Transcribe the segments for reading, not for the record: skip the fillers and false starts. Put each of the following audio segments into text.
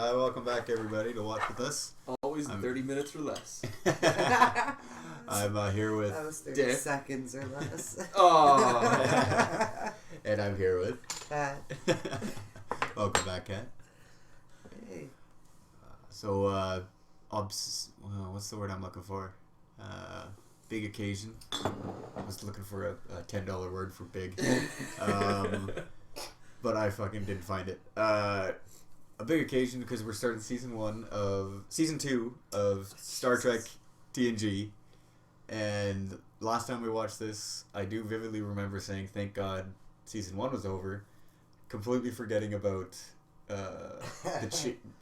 Welcome back, everybody, to watch with us. Always 30 minutes or less. I'm here with... That was 30 Dick. seconds or less. Oh. And I'm here with... Pat. Welcome back, Kat. Hey. What's the word I'm looking for? Big occasion. I was looking for a $10 word for big. But I fucking didn't find it. A big occasion because we're starting season 2 of Star Trek TNG, and last time we watched this, I do vividly remember saying, "Thank God season 1 was over," completely forgetting about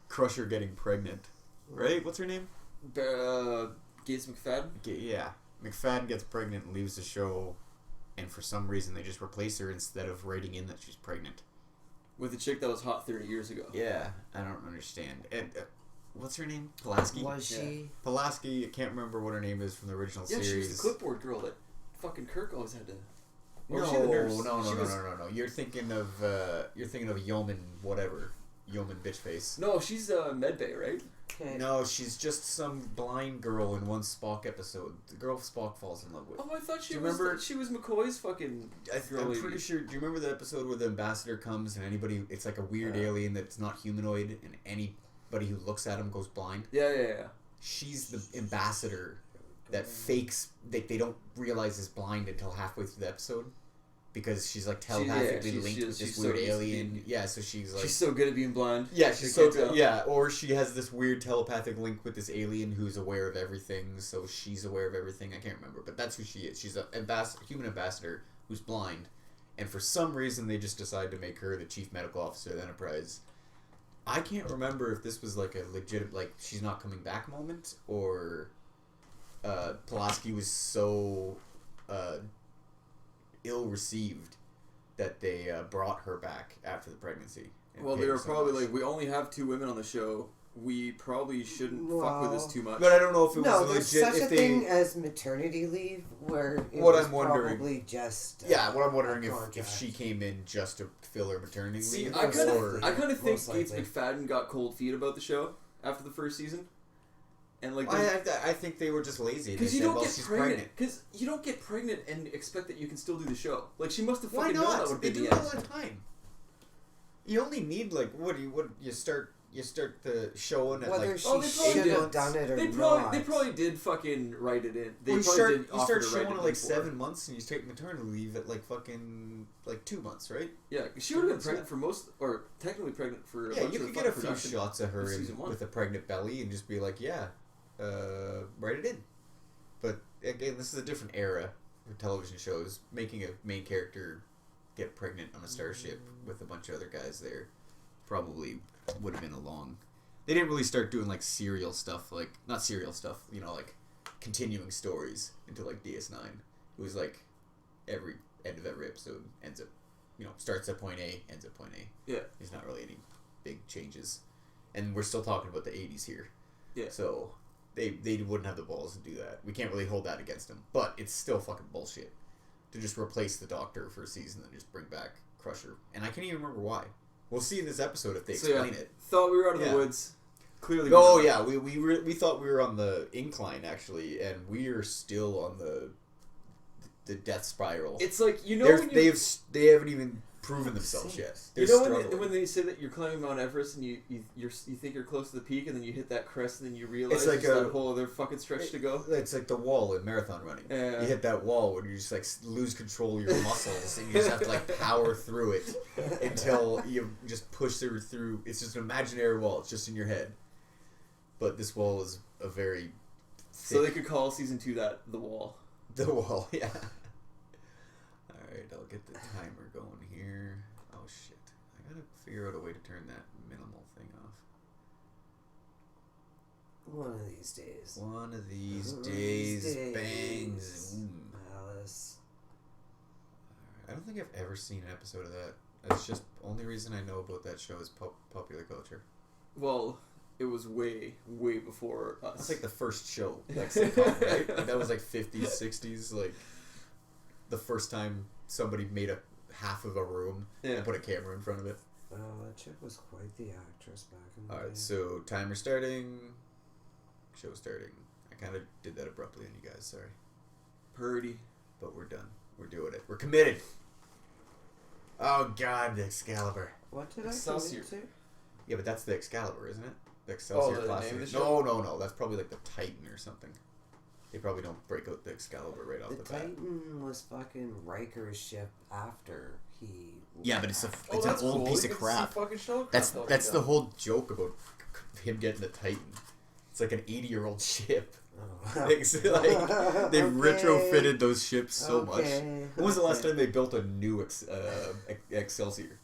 Crusher getting pregnant. Right? What's her name? Gaze McFadden? Yeah, McFadden gets pregnant and leaves the show, and for some reason they just replace her instead of writing in that she's pregnant. with a chick that was hot 30 years ago. Yeah, I don't understand. And what's her name? Pulaski. Was she? Pulaski. I can't remember what her name is from the original Yeah, series. she was the clipboard girl that fucking Kirk always had to. Or No, was she the nurse? no. You're thinking of Yeoman whatever. Yeoman bitchface. No, she's Medbay, right? Okay. No, she's just some blind girl in one Spock episode. The girl Spock falls in love with. Oh, I thought she Do you was. remember- She was McCoy's fucking girl I'm lady. pretty sure. Do you remember the episode where the ambassador comes and it's like a weird alien that's not humanoid, and anybody who looks at him goes blind? Yeah. She's the ambassador that fakes. They don't realize is blind until halfway through the episode. Because she's like telepathically linked with this weird alien. Yeah, so she's like... She's so good at being blind. Yeah, she's You so can't good. tell. Yeah, or she has this weird telepathic link with this alien who's aware of everything, so she's aware of everything. I can't remember, but that's who she is. She's a human ambassador who's blind, and for some reason they just decide to make her the chief medical officer of the Enterprise. I can't remember if this was like a legit, like, she's not coming back moment, or Pulaski was so ill-received that they brought her back after the pregnancy. and Well, paid they her were so probably much. like, we only have 2 women on the show. We probably shouldn't fuck with this too much. But I don't know if it No, was there's legit. such a If they, thing as maternity leave, where it What was I'm wondering- probably just yeah, what I'm wondering a if contract. she came in just to fill her maternity See, leave, I kind or of think Most Gates likely. McFadden got cold feet about the show after the first season, and like, I think they were just lazy. They because you said, don't well, get she's pregnant, because you don't get pregnant and expect that you can still do the show. Like, she must have Why fucking known that not? would They be do the it all end. the time. You only need like what you start the show in at whether like she Oh, they probably should did. have done it or They not. probably did fucking write it in. They you probably did start offer to showing write at it like before. 7 months and you take maternity leave at like fucking like 2 months, right? Yeah, she would have been pregnant for most, or technically pregnant for. Yeah, bunch you of could the get a fucking few production shots of her of season 1. with a pregnant belly and just be like, yeah, write it in. But again, this is a different era for television shows. Making a main character get pregnant on a starship with a bunch of other guys there probably would have been a long... They didn't really start doing like serial stuff, like not serial stuff, you know, like continuing stories until like DS9. It was like every end of every episode ends up, you know, starts at point A, ends at point A. Yeah. There's not really any big changes, and we're still talking about the 80s here. Yeah. So they wouldn't have the balls to do that. We can't really hold that against them, but it's still fucking bullshit to just replace the Doctor for a season and just bring back Crusher. And I can't even remember why. We'll see in this episode if they explain it. Thought we were out of Yeah. the woods. Clearly. Oh we're not. yeah, we thought we were on the incline actually, and we are still on the death spiral. It's like, you know, They're- when you, they haven't even proven themselves yet. They're you know struggling. when they say that you're climbing Mount Everest and you think you're close to the peak and then you hit that crest and then you realize It's like there's a- that whole other fucking stretch to go. It's like the wall in marathon running. Yeah. You hit that wall when you just like lose control of your muscles and you just have to like power through it until you just push through. It's just an imaginary wall. It's just in your head. But this wall is a very So they thick- could call season 2 that The Wall. the wall, yeah. All right, I'll get the timer going here. Oh shit! I gotta figure out a way to turn that minimal thing off. One of these days. One of these One of days, these days. bangs. Alice. I don't think I've ever seen an episode of that. That's just only reason I know about that show is popular culture. Well, it was way, way before us. That's like the first show, like sitcom, right? Like, that was like 50s, 60s, like the first time somebody made a half of a room and put a camera in front of it. Oh, that chick was quite the actress back in the All day. right, so timer starting, show starting. I kind of did that abruptly on you guys, sorry, Purdy. but we're done. We're doing it. We're committed. Oh God, the Excalibur. What did I Excelsior. commit to? Yeah, but that's the Excalibur, isn't it? The Excelsior the class. name of the No, show? no. That's probably like the Titan or something. They probably don't break out the Excalibur right off The the bat. Titan was fucking Riker's ship after he... Yeah, but it's a Oh, it's an that's old cool. piece You of get to see crap. fucking shuttlecraft That's all the done. whole joke about him getting the Titan. It's like an 80-year-old ship. Oh. It's like they retrofitted those ships so much. Okay. When was the last Okay. time they built a new Excelsior?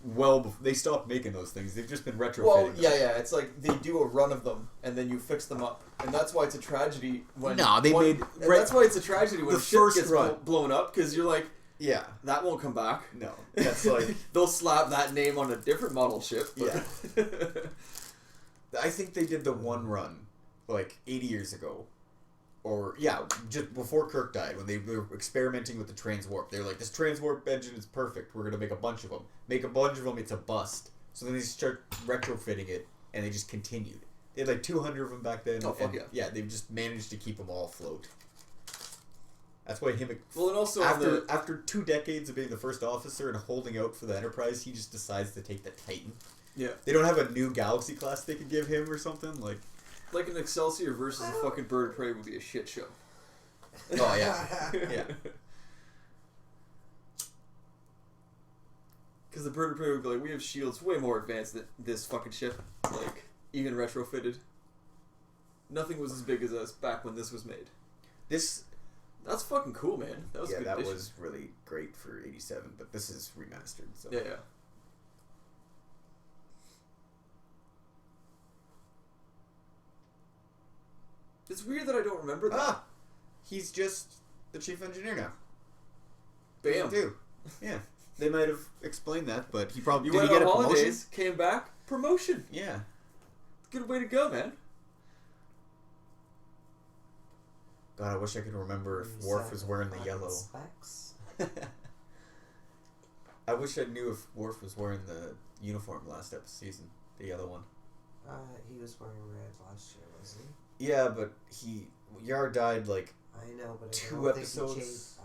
Well, they stopped making those things. They've just been retrofitting. Well, them. yeah. It's like they do a run of them and then you fix them up, and that's why it's a tragedy when. No, they one- made- and that's why it's a tragedy when the shit first gets run. blown up because you're like, Yeah. That won't come back. No. That's like... They'll slap that name on a different model ship. But I think they did the one run, like, 80 years ago. Or, yeah, just before Kirk died, when they were experimenting with the transwarp. They were like, this transwarp engine is perfect. We're going to make a bunch of them. Make a bunch of them, it's a bust. So then they start retrofitting it, and they just continued. They had like 200 of them back then. Oh, fuck yeah. Yeah, they've just managed to keep them all afloat. That's why him... Well, and also after 2 decades of being the first officer and holding out for the Enterprise, he just decides to take the Titan. Yeah. They don't have a new Galaxy class they could give him or something? Like an Excelsior versus a fucking Bird of Prey would be a shit show. Oh, yeah. Yeah. Because the Bird of Prey would be like, we have shields way more advanced than this fucking ship. Like, even retrofitted. Nothing was as big as us back when this was made. That's fucking cool, man. That was a good addition. Was really great for 87, but this is remastered. So. Yeah. It's weird that I don't remember that. He's just the chief engineer now. Bam. Yeah. They might have explained that, but he probably... Did he get a holidays, promotion? Came back, promotion. Yeah. Good way to go, man. God, I wish I could remember if Worf was wearing the yellow. Specs? I wish I knew if Worf was wearing the uniform last season, the yellow one. He was wearing red last year, wasn't he? Yeah, but Yar died like I know, but 2 episodes.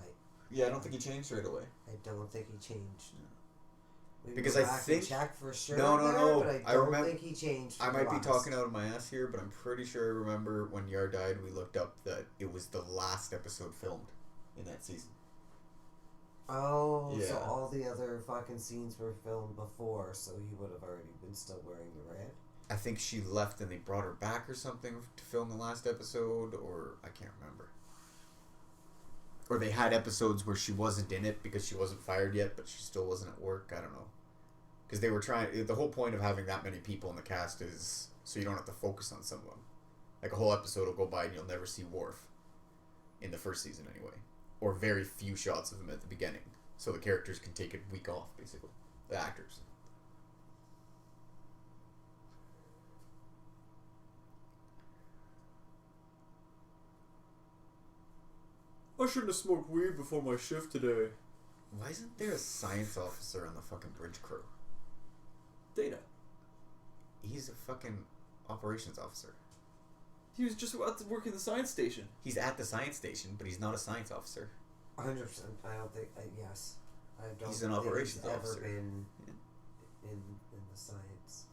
I don't think he changed right away. I don't think he changed. Maybe because I think check for sure. No. But I don't think he changed. I might be talking out of my ass here, but I'm pretty sure I remember when Yar died, we looked up that it was the last episode filmed in that season. Oh, yeah. So all the other fucking scenes were filmed before, so he would have already been still wearing the red. I think she left and they brought her back or something to film the last episode, or I can't remember. Or they had episodes where she wasn't in it because she wasn't fired yet, but she still wasn't at work. I don't know. Because they were trying... The whole point of having that many people in the cast is so you don't have to focus on someone. Like, a whole episode will go by and you'll never see Worf. In the first season, anyway. Or very few shots of him at the beginning. So the characters can take a week off, basically. The actors. I shouldn't have smoked weed before my shift today. Why isn't there a science officer on the fucking bridge crew? Data. He's a fucking operations officer. He was just about to work in the science station. He's at the science station, but he's not a science officer. 100%. I don't think... yes. I don't he's an think operations he's officer. Ever been in the science.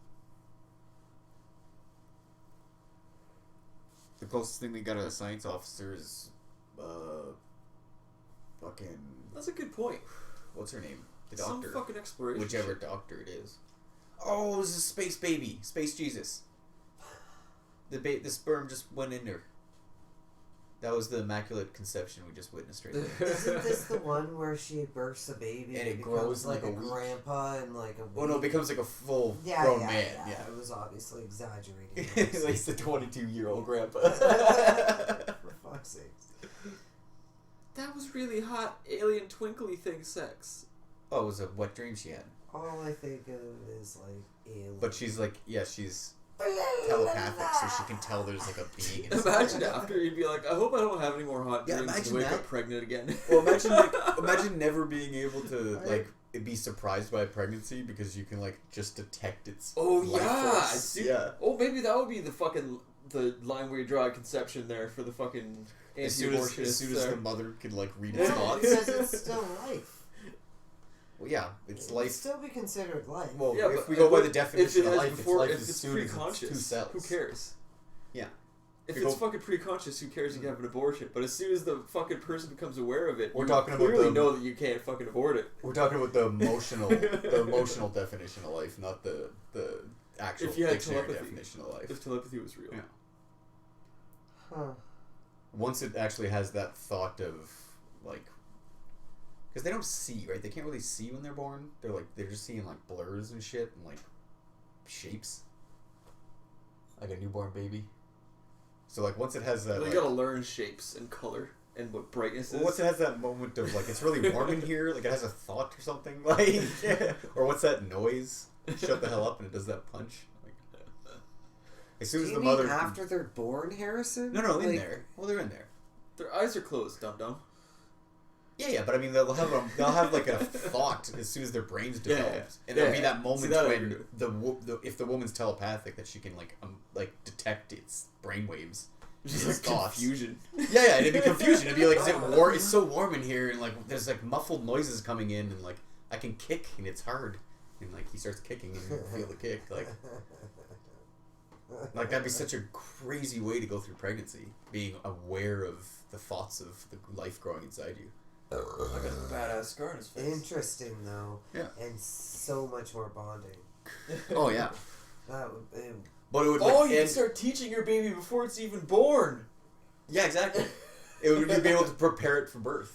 The closest thing we got to a science officer is... fucking... That's a good point. What's her name? The doctor. Some fucking exploration. Whichever doctor it is. Oh, it was a space baby. Space Jesus. The sperm just went in her. That was the immaculate conception we just witnessed right there. Isn't this the one where she births a baby and it becomes grows like a grandpa and like a week? Oh no, it becomes like a full grown man. Yeah, it was obviously exaggerating. Like the 22-year-old grandpa. For fuck's sake. That was really hot alien twinkly thing sex. Oh, it was a wet dream she had. All I think of is like alien. But she's like, she's telepathic, so she can tell there's like a being. Imagine after you'd be like, I hope I don't have any more hot dreams and wake up pregnant again. Well, imagine never being able to like be surprised by a pregnancy because you can like just detect its life force. Yeah. Oh, maybe that would be the line where you draw a conception there for the fucking anti-abortionists. As soon as the mother could like read its thoughts. Because it's still life. Well, yeah, it's life. It'd still be considered life. Well, yeah, if we go by the definition of life, if it's it's soon as pre-conscious, it's 2 cells. who cares? Yeah. If it's fucking pre-conscious, who cares you can have an abortion? But as soon as the fucking person becomes aware of it, we're you talking clearly about know that you can't fucking abort it. We're talking about the emotional definition of life, not the actual dictionary definition of life. If telepathy was real. Yeah. Huh. Once it actually has that thought of like, because they don't see, right? They can't really see when they're born. They're just seeing like blurs and shit and like shapes, like a newborn baby. So like once it has that, They gotta learn shapes and color and what brightness is. Well, what's it has that moment of like it's really warm in here, like it has a thought or something, like or what's that noise? Shut the hell up, and it does that punch. Like, as soon as the mother after they're born, Harrison? No, in there. Well, they're in there. Their eyes are closed, dum dum. Yeah, but I mean they'll have like a thought as soon as their brains develop, and there'll be that moment when if the woman's telepathic that she can like detect its brainwaves. Just like confusion. Yeah, it'd be confusion. It'd be like, is it warm? It's so warm in here, and like there's like muffled noises coming in, and like I can kick, and it's hard, and like he starts kicking, and you feel the kick, like that'd be such a crazy way to go through pregnancy, being aware of the thoughts of the life growing inside you. I got a badass scar on his face. Interesting though, yeah, and so much more bonding. Oh yeah, that would be. But it would. You can start teaching your baby before it's even born. Yeah, exactly. It would you'd be able to prepare it for birth,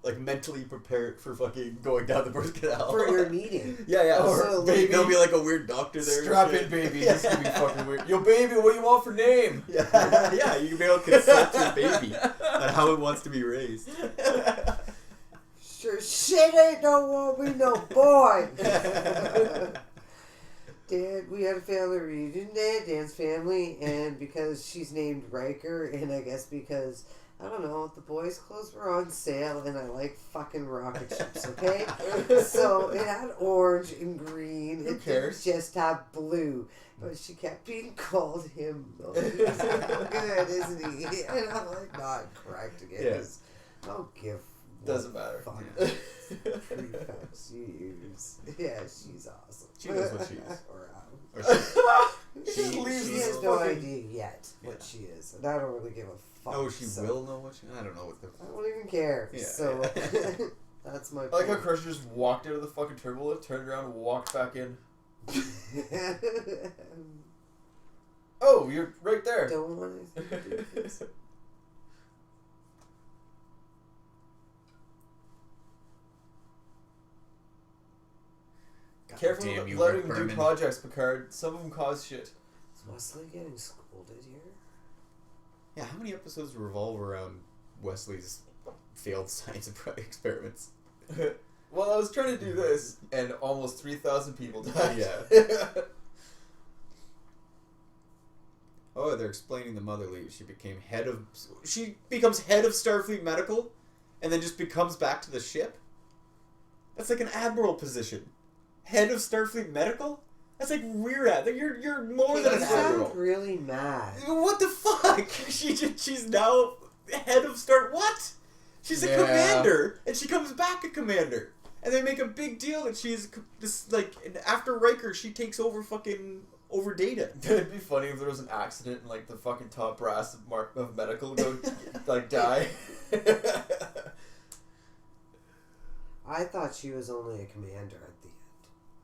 like mentally prepare it for fucking going down the birth canal For your meeting. Yeah. Or baby, there'll be like a weird doctor there. Strap in, baby. This is gonna be fucking weird. Yo, baby, what do you want for name? Yeah. You can be able to consult your baby on how it wants to be raised. Sure, shit ain't won't be no boy. Dad, we had a family reunion today, Dan's family, and because she's named Riker, and I guess because, I don't know, the boys' clothes were on sale, and I like fucking rocket ships, okay? So it had orange and green. Who cares? It just had blue. But she kept being called him. Oh, he's so good, isn't he? And I'm like, not correcting it. Yeah. I don't give Doesn't matter. fuck. Yeah. Yeah, she's awesome. She knows what she is. Or, She she has no idea yet what she is, and I don't really give a fuck. Oh, she will know what she. I don't know what the. I don't even care. Yeah. So that's my. I like how Crusher just walked out of the fucking turbo lift, turned around, and walked back in. Oh, you're right there. Don't want to do this. Careful damn you, letting Rick him do Berman. projects, Picard. Some of them cause shit. Is Wesley getting scolded here? Yeah, how many episodes revolve around Wesley's failed science experiments? Well, I was trying to do this, and almost 3,000 people died. Yeah. Oh, they're explaining the mother leaves. She becomes head of Starfleet Medical, and then just becomes back to the ship. That's like an admiral position. Head of Starfleet Medical? That's like rear admiral. You're more than an admiral. I'm really mad. What the fuck? She's now head of What? She's a commander, and she comes back a commander, and they make a big deal that she's this like after Riker, she takes over Data. It'd be funny if there was an accident and like the fucking top brass of medical go like die. I thought she was only a commander at the end.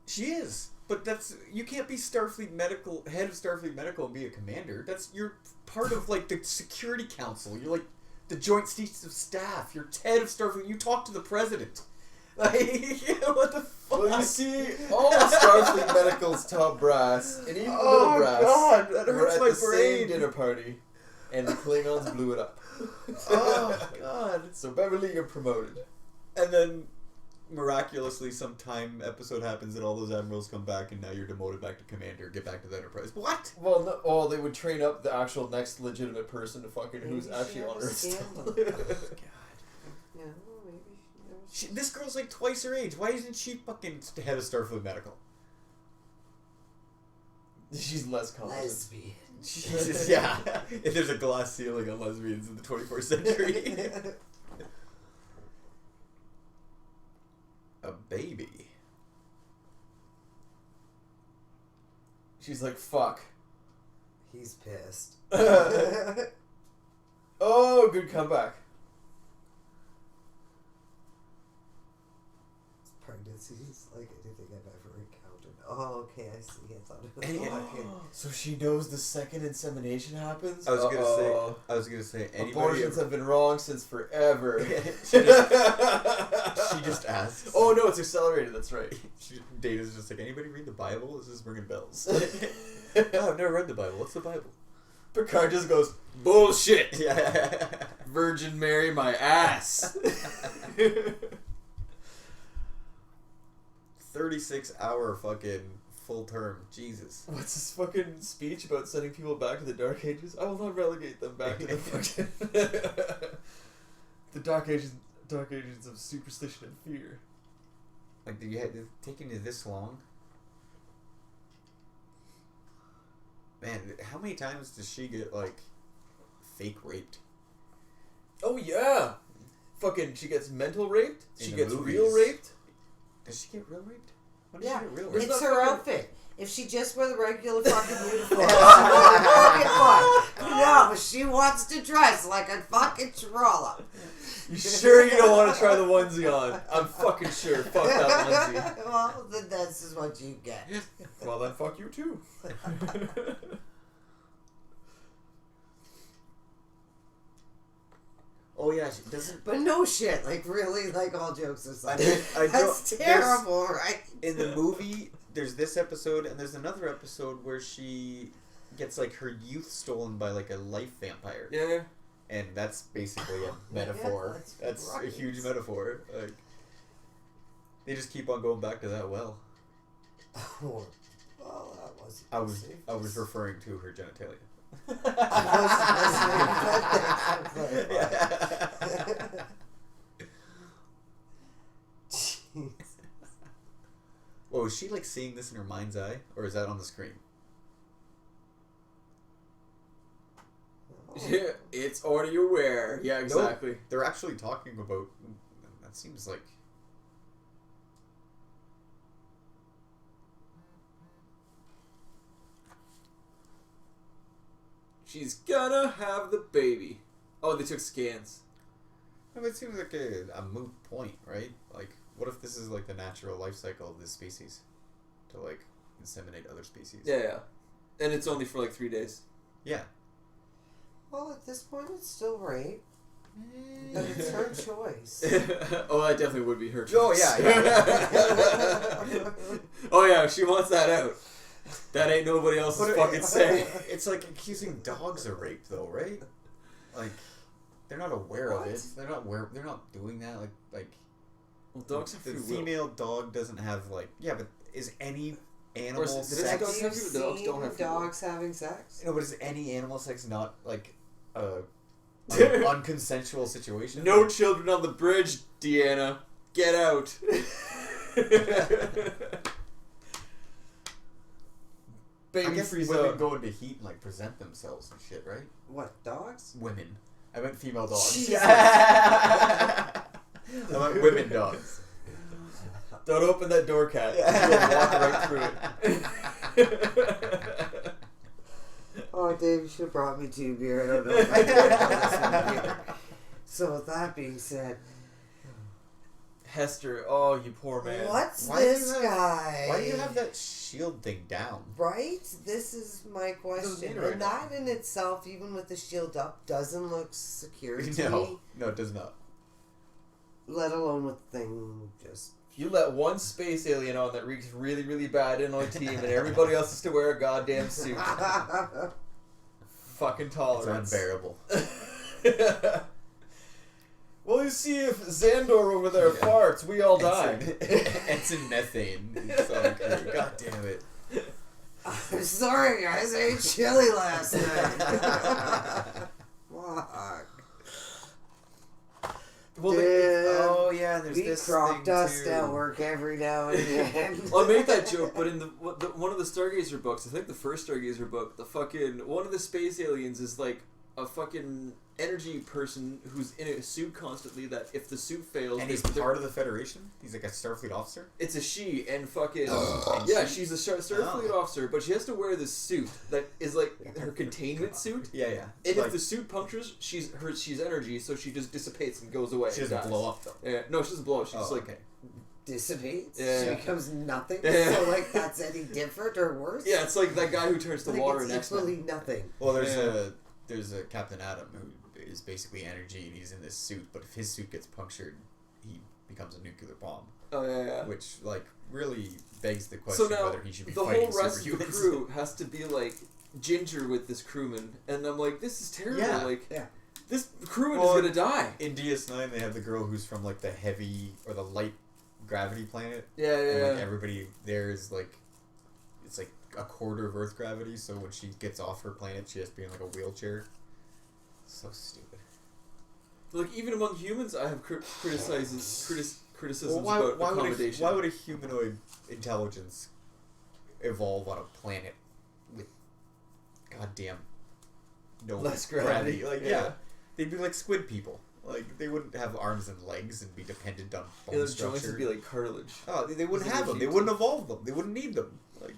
She is, but you can't be Starfleet Medical head of Starfleet Medical and be a commander. You're part of like the Security Council. You're like the Joint Chiefs of Staff. You're head of Starfleet. You talk to the president. Like what the fuck? Well, you see, all the Starfleet Medical's top brass and even Oh, little brass God, that were hurts at my the same brain. dinner party, and the Klingons blew it up. Oh God! So Beverly, you're promoted. And then miraculously, some time episode happens and all those admirals come back, and now you're demoted back to commander. Get back to the Enterprise. What? Well, no, oh, they would train up the actual next legitimate person to fucking who's Maybe actually she on had a Earth. scandal. God. Yeah, well, maybe This girl's like twice her age. Why isn't she fucking head of Starfleet Medical? She's less competent. lesbian. Jesus, yeah. If there's a glass ceiling on lesbians in the 21st century. A baby. She's like, fuck. He's pissed. Oh, good comeback. Pregnancies like anything I've ever encountered. Oh, okay, I see. I thought it was And- fucking. So she knows the second insemination happens? I was Uh-oh. gonna say anybody Abortions have been wrong since forever. she just asks. Oh no, it's accelerated, that's right. Data's just like, anybody read the Bible? This is ringing bells. No, I've never read the Bible. What's the Bible? Picard just goes, bullshit! Yeah. Virgin Mary, my ass! 36-hour fucking full term. Jesus. What's his fucking speech about sending people back to the Dark Ages? I will not relegate them back to the fucking... the Dark Ages of superstition and fear. Like, did it taking you this long? Man, how many times does she get, like, fake raped? Oh, yeah! Fucking, she gets mental raped? In She the gets movies. real raped? Does she get real raped? When does Yeah, she get real There's raped? it's not her fucking- outfit. If she just wear the regular fucking uniform, she wouldn't fucking fuck. No, but she wants to dress like a fucking trollop. You sure you don't want to try the onesie on? I'm fucking sure. Fuck that onesie. Well, then this is what you get. Well, then fuck you too. Oh yeah, she doesn't. But no shit, like really, like all jokes aside, I that's don't- terrible, right? In the movie, there's this episode, and there's another episode where she gets like her youth stolen by like a life vampire, Yeah. and that's basically a metaphor. that's That's right. a huge metaphor. Like, they just keep on going back to that well. Well, that was. I was referring to her genitalia. Jeez. Whoa, is she like seeing this in her mind's eye, or is that on the screen? Yeah, it's already aware. Yeah, exactly. Nope, they're actually talking about. That seems like. She's gonna have the baby. Oh, they took scans. No, but it seems like a moot point, right? Like, what if this is like the natural life cycle of this species, to like inseminate other species? Yeah. And it's only for like 3 days. Yeah. Well, at this point, it's still rape. But it's her choice. Oh, that definitely would be her choice. Oh yeah. Oh yeah, if she wants that out. That ain't nobody else's fucking say. It's like accusing dogs of rape, though, right? Like, they're not aware of it. They're not aware. They're not doing that. Like. Well, dogs have The free will. female dog doesn't have like. Yeah, but is any animal Or is it- sex? dogs have free will? Dogs don't have free will. dogs having sex? No, but is any animal sex not like a unconsensual situation? No children on the bridge, Deanna. Get out. I Baby guess freeze women up. go into heat and like present themselves and shit, right? What, dogs? Women. I meant female dogs. Jesus. I meant women dogs. Don't open that door, cat. You'll walk right through it. Oh, Dave, you should have brought me 2 beer. I don't know if I can handle this one beer. So, with that being said, Hester, oh, you poor man. what's Why do you this have- guy? Why do you have that shield thing down? Right? This is my question. need it right And that in itself, even with the shield up, doesn't look secure to me. No, it does not. Let alone with the thing just... You let one space alien on that reeks really, really bad in our team, and everybody else has to wear a goddamn suit. Fucking It's tolerance. unbearable. Well, you see, if Xandor over there farts, we all die. Ensign Methane. It's on the crew. God damn it. I'm sorry, guys. I ate chili last night. Fuck. Well, Dude, Oh yeah, there's we this crop thing dust too. at work every now and then. I made that joke, but in one of the Stargazer books, I think the first Stargazer book, the fucking one of the space aliens is like a fucking energy person who's in a suit constantly. That if the suit fails, And he's part of the Federation? He's like a Starfleet officer? It's a she, and fucking And yeah, she- she's a Starfleet officer, but she has to wear this suit that is like her containment suit. Yeah, yeah. And Like, if the suit punctures, she's energy, so she just dissipates and goes away. she and doesn't dies. blow up though. Yeah, no, she doesn't blow up. She's just like okay. Dissipates. Yeah. She becomes nothing. Yeah. So, like, that's any different or worse? yeah, it's like that guy who turns to Like, water it's in X equally Men. nothing. Well, Yeah. there's a Captain Atom who is basically energy, and he's in this suit. But if his suit gets punctured, he becomes a nuclear bomb, Oh yeah. which like really begs the So question now whether he should be the fighting whole rest of the superhumans. crew has to be like Ginger with this crewman, and I'm like, this is terrible. Yeah, like, yeah. this crewman is gonna die. In DS9, they have the girl who's from like the heavy or the light gravity planet. Yeah, And like everybody there is like, it's like a quarter of Earth gravity. So when she gets off her planet, she has to be in like a wheelchair. So stupid. Like even among humans, I have criticisms Well, about accommodation. why would a humanoid intelligence evolve on a planet with goddamn no less gravity? Like yeah, they'd be like squid people. Like they wouldn't have arms and legs and be dependent on bone their structure. joints would be like cartilage. Oh, they wouldn't have them. They huge. wouldn't evolve them. They wouldn't need them. Like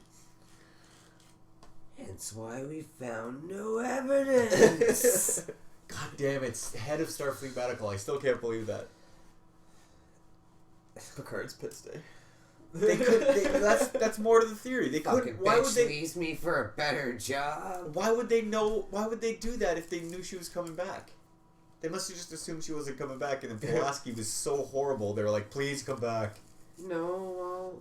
Hence why we found no evidence. God damn it, head of Starfleet Medical. I still can't believe that. Picard's pissed day. That's more to the theory. They Fucking couldn't. Why bitch would they leaves me for a better job. Why would they know? Why would they do that if they knew she was coming back? They must have just assumed she wasn't coming back, and then Pulaski was so horrible. They were like, "Please come back." No, well,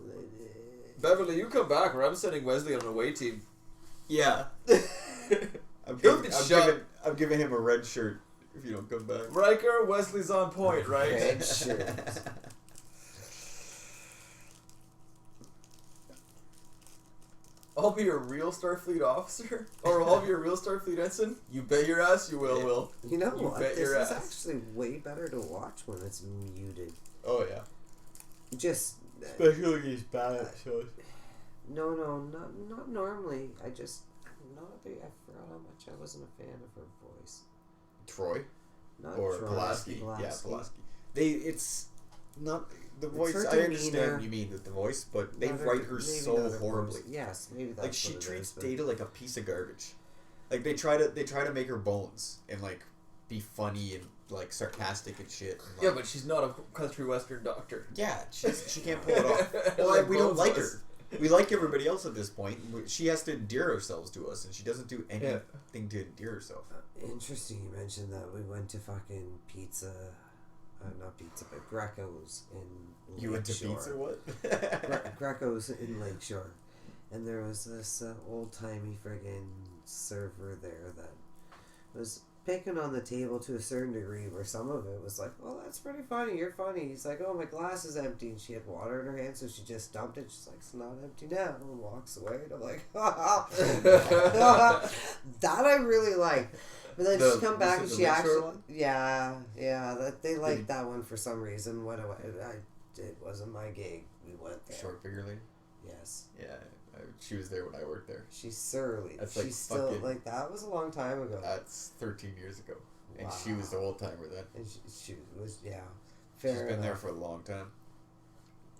Beverly, you come back, or I'm sending Wesley on an away team. Yeah, I'm He'll get shot. I'm giving him a red shirt if you don't come back. Riker, Wesley's on point, right? red shirt. I'll be a real Starfleet officer, or I'll be a real Starfleet ensign. You bet your ass you will, Will. You know You what? bet This your is ass. actually way better to watch when it's muted. Oh yeah, Just especially these bad shows. no, not normally. I'm not a big. I forgot how much I wasn't a fan of her voice. Troy Not or Troy, Pulaski. Yeah, Pulaski. It's not the voice. her I understand demeanor. you mean with the voice, but they Not write her maybe so not her horribly. voice. Yes, maybe that's Like she what it treats is, but- Data like a piece of garbage. Like they try to make her bones and like be funny and like sarcastic and shit. And, Yeah, like, but she's not a country western doctor. yeah, she can't pull it off. Well, Like we don't Bones like was. her. We like everybody else at this point. She has to endear herself to us, and she doesn't do anything to endear herself. Interesting you mentioned that. We went to fucking pizza. Not pizza, but Greco's in You went to Lakeshore. pizza? What? Greco's in Lakeshore. And there was this old-timey friggin' server there that was picking on the table to a certain degree, where some of it was like, well, that's pretty funny, you're funny. He's like, oh, my glass is empty, and she had water in her hand, so she just dumped it. She's like, it's not empty now, and walks away. And I'm like, that I really like. But then she come back and she actually, one? yeah, that they liked that one for some reason. What it wasn't my gig. We went there. Short figure lady? Yes. Yeah, she was there when I worked there. She's surly. That's She's like still fucking- like that was a long time ago. That's 13 years ago. And she was the old timer then. And she was fair She's been enough. there for a long time.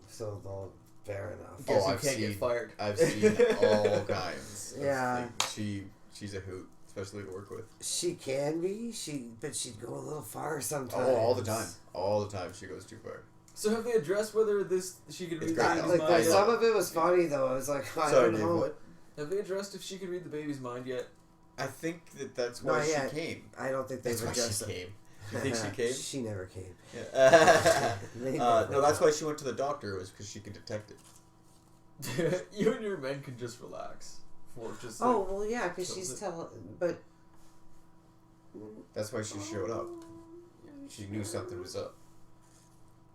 So fair enough. Guess you I've can't seen, get fired. I've seen all kinds. Of Yeah. things. She's a hoot, especially to work with. She can be. But she'd go a little far sometimes. Oh, all the time. All the time she goes too far. So have they addressed whether she could It's read the great. baby's Like, mind? I some of it was funny though. I was like, I Sorry, don't Dave, know. what? Have they addressed if she could read the baby's mind yet? I think that's why Not she yet. came. I don't think they've That's why addressed she it. came. You think she came? She never came. Yeah. They No, never that's came. why she went to the doctor, was because she could detect it. You and your men can just relax. For just Oh well, yeah, because kills she's it. but. That's why she showed up. She knew something was up.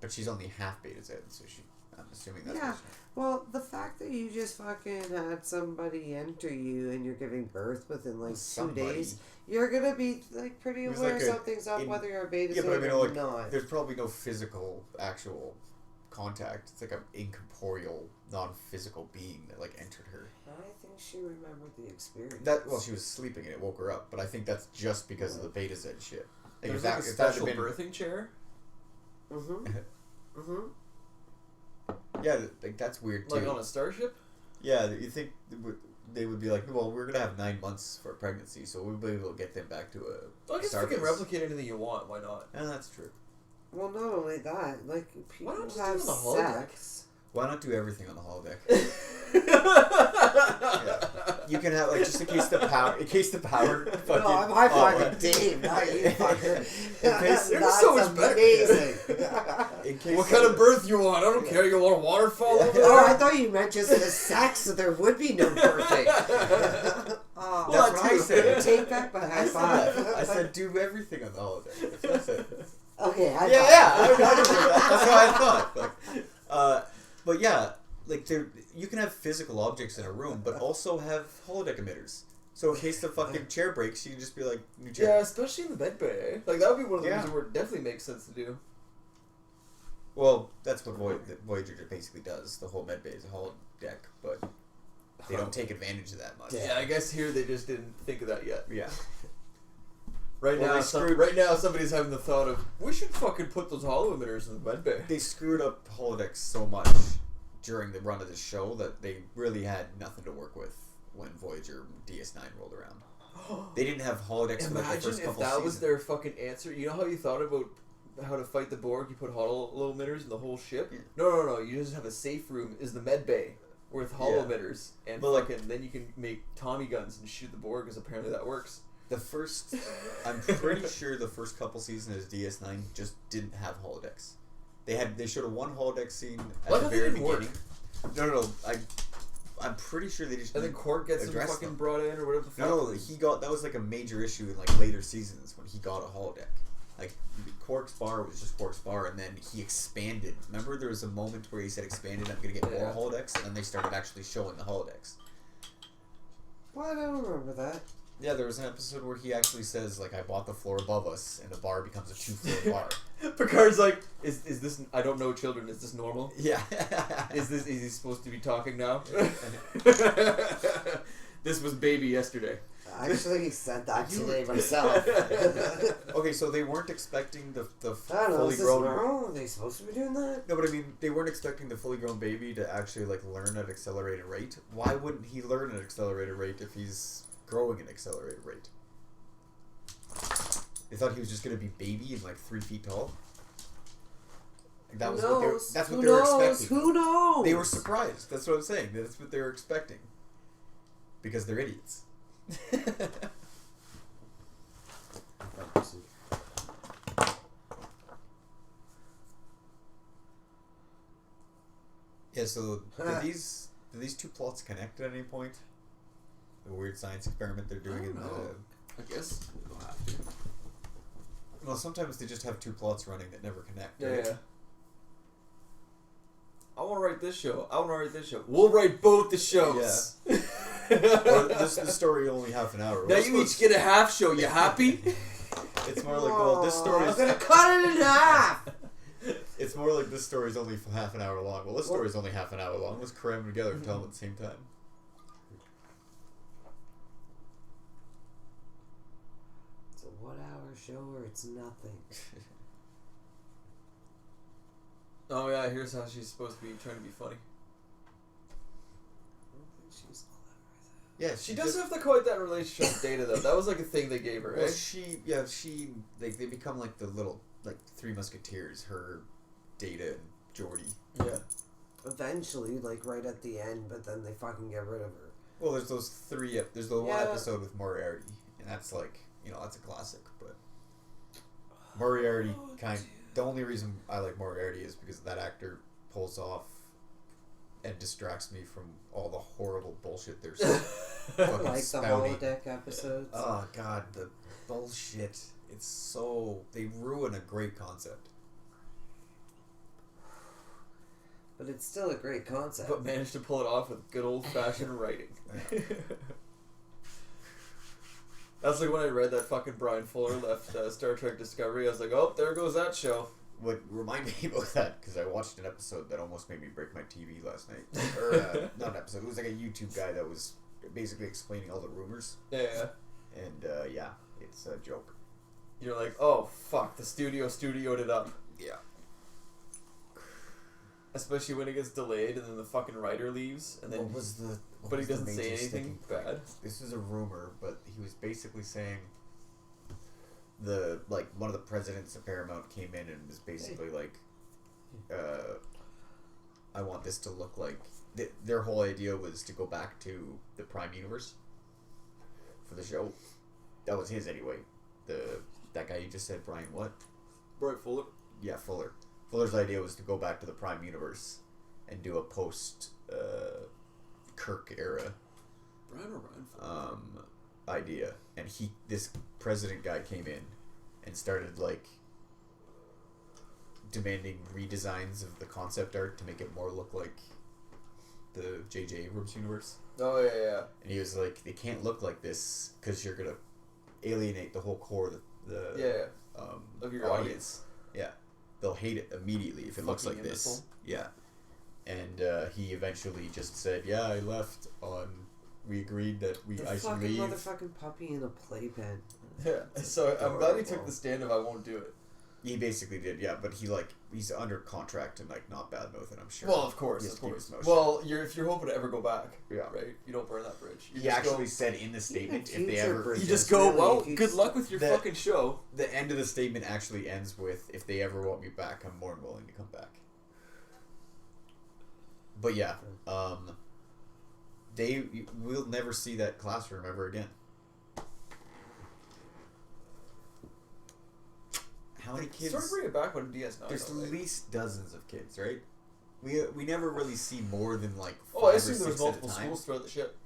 But she's only half Beta Z, so I'm assuming that's Yeah. what she... Well, the fact that you just fucking had somebody enter you and you're giving birth within like 2 Somebody. days, you're gonna be like pretty It was aware like a something's up, whether you're a beta Yeah, but I mean, or like, not. there's probably no physical, actual contact. It's like an incorporeal, non-physical being that, like, entered her. I think she remembered the experience. Well, she was sleeping and it woke her up, but I think that's just because of the Beta Z shit. Like, There's if like a that had special been... birthing chair. Yeah, like, that's weird, too. Like on a starship? Yeah, you think they would be like, well, we're going to have 9 months for a pregnancy, so we'll be able to get them back to a I guess you Starbase. can replicate anything you want. Why not? Yeah, that's true. Well, not only that, like people not just have do it on the holodeck? sex. Why not do everything on the holodeck? You can have, like, just in case the power fucking... No, I'm high fiving oh, Dave, not you, fucker. case- You're That's so much better. amazing. in case What kind of birth you want? I don't care. You want a waterfall over Oh, I there? thought you meant just the sex, so there would be no birthing. Oh, That's what I said. take back my high five. I said do everything on the holodeck. That's it. Okay, I That's what I thought. Like, but yeah, like you can have physical objects in a room, but also have holodeck emitters. So in case the fucking chair breaks, you can just be like, new chair. Yeah, especially in the med bay. Like that would be one of the Yeah. reasons where it definitely makes sense to do. Well, that's what Voyager basically does. The whole med bay is a holodeck, but they don't take advantage of that much. Yeah, I guess here they just didn't think of that yet. Yeah. Right Well, now, right now somebody's having the thought of we should fucking put those holo emitters in the med bay. They screwed up holodecks so much during the run of the show that they really had nothing to work with when Voyager DS9 rolled around. They didn't have holodecks for like the Imagine first if couple that seasons. was their fucking answer. You know how you thought about how to fight the Borg? You put holo emitters in the whole ship. Yeah. No. You just have a safe room. Is the med bay with holo Yeah. emitters and But, like- fucking then you can make Tommy guns and shoot the Borg because apparently that works. I'm pretty sure the first couple seasons of DS9 just didn't have holodecks. They showed a one holodeck scene at Why the don't they very even work? beginning. No. I'm pretty sure they just And then Quark gets him address fucking them. brought in or whatever the fuck. No, that was like a major issue in like later seasons when he got a holodeck. Like Quark's bar was just Quark's bar, and then he expanded. Remember, there was a moment where he said expanded. I'm gonna get more Yeah. holodecks, and then they started actually showing the holodecks. Well, I don't remember that. Yeah, there was an episode where he actually says like, "I bought the floor above us," and the bar becomes a 2-floor bar. Picard's like, is this? I don't know children. Is this normal? Yeah. Is he supposed to be talking now? This was baby yesterday. I actually said that today myself. Okay, so they weren't expecting the I don't know, fully is this grown. normal? Are they supposed to be doing that? No, but I mean, they weren't expecting the fully grown baby to actually like learn at accelerated rate. Why wouldn't he learn at accelerated rate if he's growing at accelerated rate? They thought he was just gonna be baby and like 3 feet tall. Like, that was that's what they were expecting. Who knows? They were surprised. That's what I'm saying. That's what they were expecting. Because they're idiots. Yeah, so did these two plots connect at any point? The weird science experiment they're doing in the... I guess we'll have to. Well, sometimes they just have two plots running that never connect. Yeah, right? yeah. I want to write this show. I want to write this show. We'll write both the shows. Or this story only half an hour. Now We're you supposed- each get a half show. You happy? It's more like, well, this story I'm is... gonna cut it in half! It's more like this story's only half an hour long. Well, this story's only half an hour long. Let's cram them together and tell them at the same time. It's a 1 hour show or it's nothing. Oh yeah, here's how she's supposed to be trying to be funny. I don't think she's clever. Yeah, She does have quite that relationship with Data though. That was like a thing they gave her, Well, right? they become like the little, like, Three Musketeers, her, Data, and Geordi. Yeah. Eventually, like right at the end, but then they fucking get rid of her. Well, there's those there's the one Yeah. episode with Moriarty, and that's like, that's a classic, but Moriarty the only reason I like Moriarty is because that actor pulls off and distracts me from all the horrible bullshit there's fucking Like the spouting. holodeck episodes. Oh god, the bullshit. It's so... They ruin a great concept. But it's still a great concept. But managed to pull it off with good old fashioned writing. That's like when I read that fucking Brian Fuller left Star Trek Discovery. I was like, oh, there goes that show. What reminded me about that, because I watched an episode that almost made me break my TV last night. Or, not an episode, it was like a YouTube guy that was basically explaining all the rumors. Yeah. And, yeah, it's a joke. You're like, oh, fuck, the studio'd it up. Yeah. Especially when it gets delayed and then the fucking writer leaves. And then What was the... but he doesn't say anything bad. This is a rumor, but he was basically saying one of the presidents of Paramount came in and was basically like, I want this to look like... Their whole idea was to go back to the Prime Universe for the show. That was his anyway. That guy you just said, Brian what? Brian Fuller? Yeah, Fuller. Fuller's idea was to go back to the Prime Universe and do a post Kirk era Brian O'Brien. Idea, and this president guy came in and started like demanding redesigns of the concept art to make it more look like the J.J. Abrams universe. Oh yeah. And he was like, they can't look like this because you're gonna alienate the whole core of the of your audience. Yeah, they'll hate it immediately if it looks like this. Yeah, and he eventually just said, "Yeah, I left on." We agreed that I should leave. The fucking motherfucking puppy in a playpen. Yeah, so I'm glad he took the stand of I won't do it. He basically did, yeah, but he's under contract and like not bad mouth, and I'm sure. Well, of course. Well, if you're hoping to ever go back, yeah, right? You don't burn that bridge. He actually said in the statement if they ever, you just go, well, good luck with your fucking show. The end of the statement actually ends with, if they ever want me back, I'm more than willing to come back. But yeah, we'll never see that classroom ever again. How many kids? Sort of bring it back on DS9. There's at least dozens of kids, right? We never really see more than like 5 I or assume 6 there was multiple at a time. schools throughout the ship.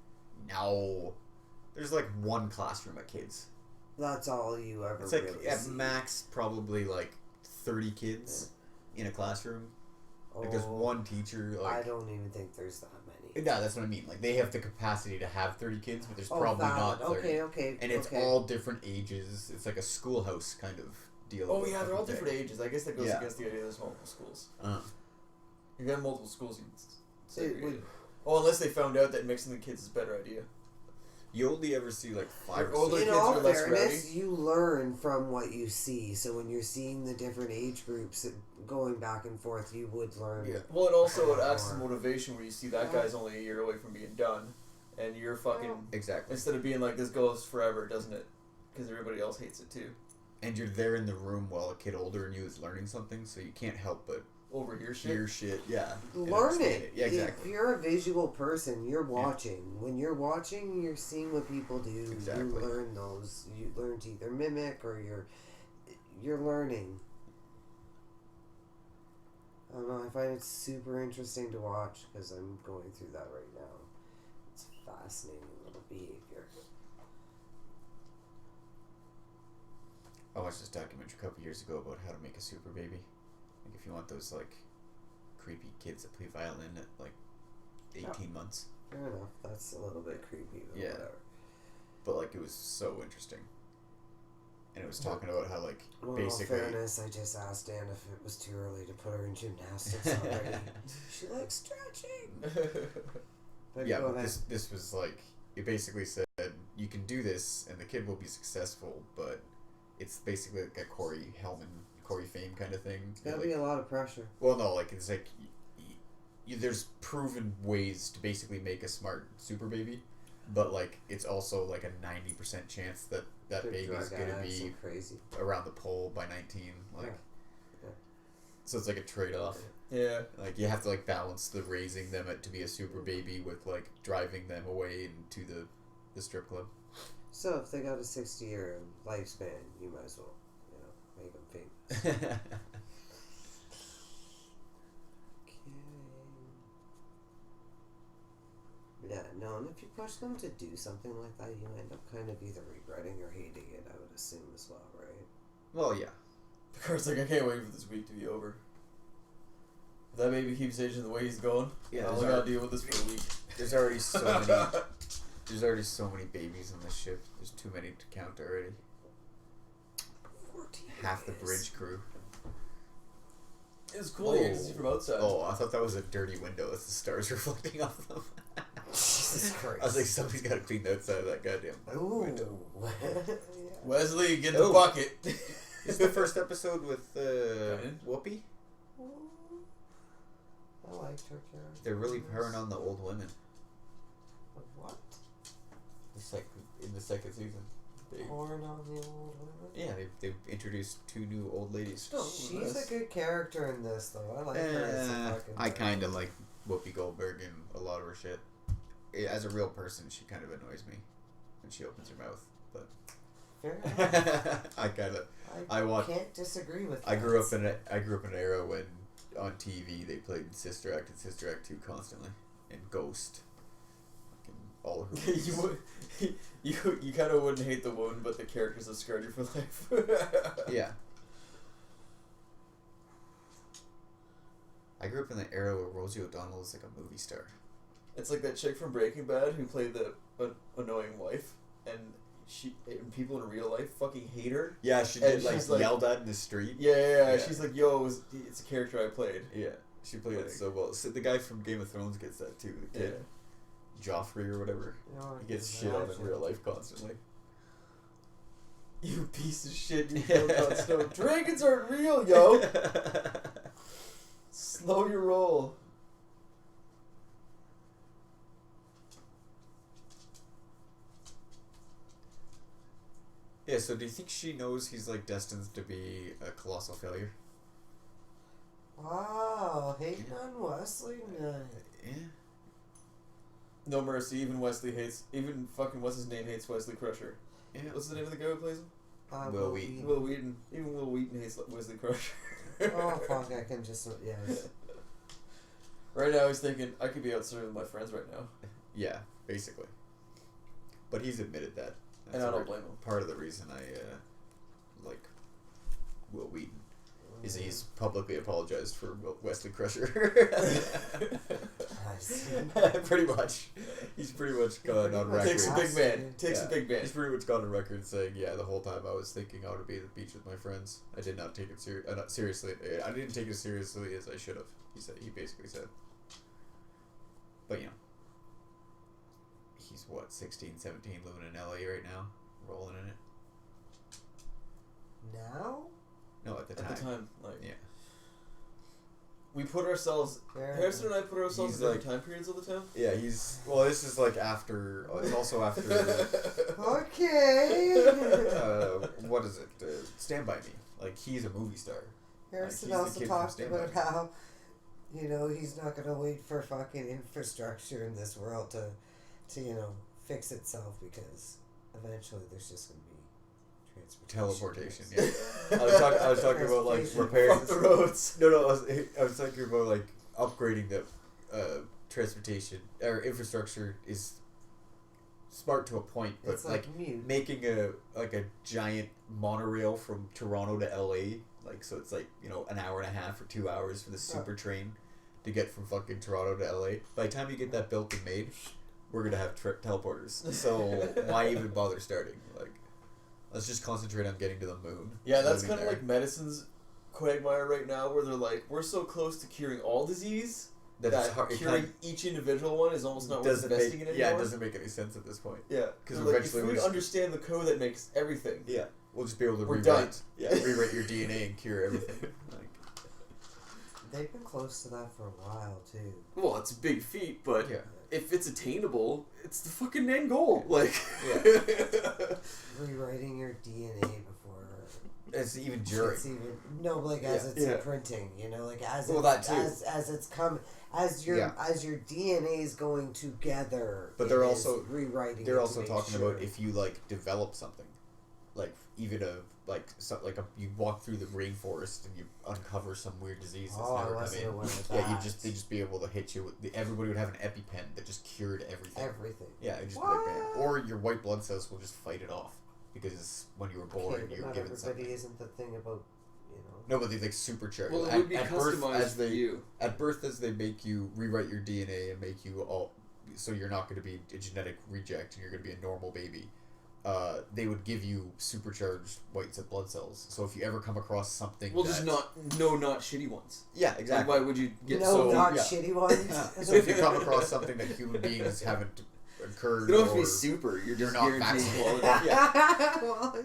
No, there's like one classroom of kids. That's all you ever. It's like really at see. max probably like 30 kids in a classroom. Like there's one teacher. Like, I don't even think there's that many. No, that's what I mean. Like they have the capacity to have 30 kids, but there's probably not 30. Okay. And it's all different ages. It's like a schoolhouse kind of deal. Oh yeah, they're all different ages. I guess that goes against the idea there's multiple schools. You got multiple schools, unless they found out that mixing the kids is a better idea. You only ever see like 5 or 6. Older kids are less ready. You learn from what you see. So when you're seeing the different age groups going back and forth, you would learn. Yeah. Well, and also it acts as motivation where you see that guy's only a year away from being done, and you're fucking exactly instead of being like this goes forever, doesn't it? Because everybody else hates it too. And you're there in the room while a kid older than you is learning something, so you can't help but overhear shit. Hear shit, yeah. Learn it. Yeah, exactly. If you're a visual person, you're watching. Yeah. When you're watching, you're seeing what people do. Exactly. You learn those. You learn to either mimic or you're learning. I don't know. I find it super interesting to watch because I'm going through that right now. It's fascinating little behavior. I watched this documentary a couple years ago about how to make a super baby. Like if you want those like creepy kids that play violin at like 18 months. Fair enough. That's a little bit creepy. But whatever. But like it was so interesting. And it was talking about how like basically. In all fairness, I just asked Anne if it was too early to put her in gymnastics already. She likes stretching. But this was like it basically said you can do this and the kid will be successful, but it's basically like a Corey Fein kind of thing. It's gotta be a lot of pressure. Well, no, like it's like there's proven ways to basically make a smart super baby, but like it's also like a 90% chance that baby is gonna be crazy around the pole by 19. Like, so it's like a trade-off. Yeah, like you have to like balance the raising them to be a super baby with like driving them away into the strip club. So if they got a 60-year lifespan, you might as well, make them famous. Yeah, no, and if you push them to do something like that, you end up kind of either regretting or hating it, I would assume as well, right? Well, yeah. The car's like, I can't wait for this week to be over. If that baby keeps aging the way he's going, I only gotta deal with this for a week. There's already so many babies on this ship. There's too many to count already. 14 Half the bridge crew. It's cool you can see from outside. Oh, I thought that was a dirty window with the stars reflecting off them. Jesus Christ. I was like, somebody's got to clean the outside of that goddamn window. Wesley, get the bucket. This is the first episode with Whoopi. I liked her character. They're really purring on the old women. What? In the second season. Porn on the old women? Yeah, they've introduced 2 new old ladies. She's a good character in this, though. I like her as a fucking I kind of like Whoopi Goldberg and a lot of her shit. As a real person, she kind of annoys me when she opens her mouth. But fair enough. I can't disagree with that. I grew up in an era when on TV they played Sister Act and Sister Act 2 constantly, and Ghost. her you movies. would, you kind of wouldn't hate the wound, but the characters have scarred you for life. Yeah. I grew up in the era where Rosie O'Donnell was like a movie star. It's like that chick from Breaking Bad who played the annoying wife, and people in real life fucking hate her. Yeah, she And did like she's like- yelled at in the street. Yeah. She's like, yo, it's a character I played. Yeah, she played it Like- so well. So the guy from Game of Thrones gets that too. The kid, Joffrey or whatever. No, He gets shit on in real life constantly. You piece of shit, you killed Jon Snow. Dragons aren't real, yo! Slow your roll. Yeah, so do you think she knows he's like destined to be a colossal failure? Wow, hating on Wesley Knight. Yeah. No mercy, even fucking what's his name hates Wesley Crusher. Yeah. What's the name of the guy who plays him? Will Wheaton. Will Wheaton. Even Will Wheaton hates Wesley Crusher. Oh fuck! I can just yes. Right now he's thinking, I could be out serving with my friends right now. Yeah, basically. But he's admitted that. And I don't blame him. Part of the reason I like Will Wheaton is he's publicly apologized for Wesley Crusher. Pretty much. He's pretty much gone on record. Takes a big man. Takes a Yeah. big man. He's pretty much gone on record saying, yeah, the whole time I was thinking I would be at the beach with my friends. I did not take it seriously. I didn't take it as seriously as I should have. He basically said. But, you know. He's, 16, 17, living in LA right now? Rolling in it? Now? No, at the time. At the time, like Yeah. we put ourselves. Harrison and I put ourselves He's in like- different time periods all the time. Yeah, this is like after, it's also after, Okay. what is it? Stand By Me. Like, he's a movie star. Harrison he's the also kid from talked Stand By about Me. how, he's not gonna wait for fucking infrastructure in this world to fix itself, because eventually there's just gonna be Teleportation, transportation. yeah. I was talking about, like, Fuck repairs. the roads. No, I was talking about, like, upgrading the transportation, or infrastructure is smart to a point, but, It's like mute. making a giant monorail from Toronto to LA, like, so it's like, an hour and a half or 2 hours for the super train to get from fucking Toronto to LA. By the time you get that built and made, we're gonna have teleporters. So why even bother starting? Like, let's just concentrate on getting to the moon. Yeah, that's living kind of there. like medicine's quagmire right now, where they're like, we're so close to curing all disease that that it's hard, it curing kind each individual one is almost not of worth doesn't investing make, in yeah, anymore. it doesn't make any sense at this point. Yeah, 'Cause like, eventually if we we're just- understand the code that makes everything. Yeah, we'll just be able to We're rewrite. done. Yeah, rewrite your DNA and cure everything. Like, They've been close to that for a while too. Well, it's a big feat, but yeah, if it's attainable, it's the fucking end goal. Like, Rewriting your DNA before it's even during. it's even as Yeah. it's Yeah. imprinting, as Well, it, that too. as it's come as your Yeah. as your DNA is going together. But it they're is also- rewriting. They're it to also make talking sure. about if you develop something, even you walk through the rainforest and you uncover some weird disease that's Oh, I never come wasn't in. aware of Yeah, that. they'd just be able to hit you with everybody would have an EpiPen that just cured everything. Everything. Yeah, it'd just be like, bam. Or your white blood cells will just fight it off because when you were born Okay, but you were not given everybody something. isn't the thing about No, but they supercharged. well, it would be at birth, customized as for they you. at birth as they make you rewrite your DNA and make you all so you're not going to be a genetic reject and you're going to be a normal baby. They would give you supercharged white blood cells. So if you ever come across something, Well, just not shitty ones. Yeah, Like, exactly. why would you get no, not yeah. shitty ones. So if you come across something that human beings haven't occurred, You don't have to or be super. You're just not guaranteeing vaccinated. quality. Well,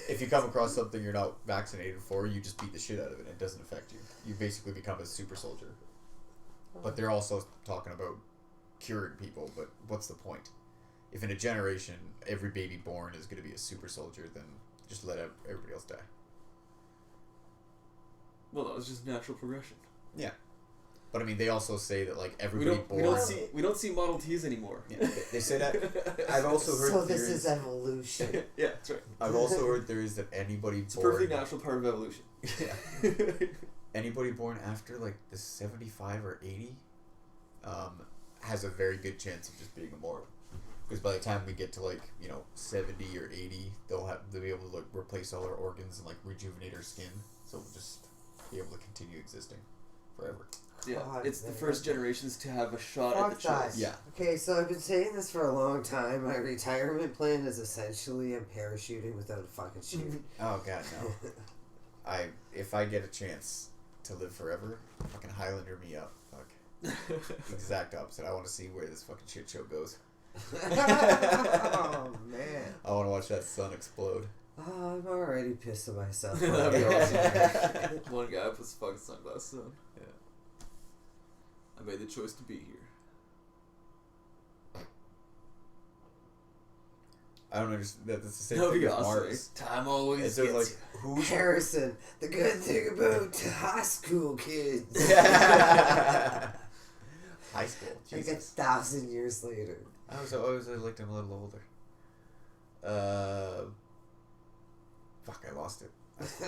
if you come across something you're not vaccinated for, you just beat the shit out of it. It doesn't affect you. You basically become a super soldier. But they're also talking about curing people. But what's the point? If in a generation every baby born is going to be a super soldier, then just let everybody else die. Well, that was just natural progression. Yeah. But I mean, they also say that We everybody don't. born. We don't see Model Ts anymore. Yeah, they say that. I've also heard. so this theories- is evolution. Yeah, that's right. I've also heard theories that anybody It's a born. perfectly natural part of evolution. Yeah. Anybody born after the 75 or 80 has a very good chance of just being immortal. by the time we get to like 70 or 80, they'll be able to like replace all our organs and like rejuvenate our skin, so we'll just be able to continue existing forever. Yeah, God, it's the man. first generations to have a shot Fuck at the that. choice. Yeah. Okay, so I've been saying this for a long time. My retirement plan is essentially I'm parachuting without a fucking chute. Oh god, no. If I get a chance to live forever, fucking Highlander me up. Fuck. Exact opposite. I want to see where this fucking shit show goes. Oh man. I want to watch that sun explode. Oh, I'm already pissed at myself. That'd be awesome. One guy puts fucking sunglasses on. Yeah. I made the choice to be here. I don't understand. That's the same That'd thing be as awesome. Mars. Time always Is there gets like who's Harrison, the good thing about high school kids. high school? Like Jesus. 1,000 years later. I always liked him a little older. Fuck, I lost it.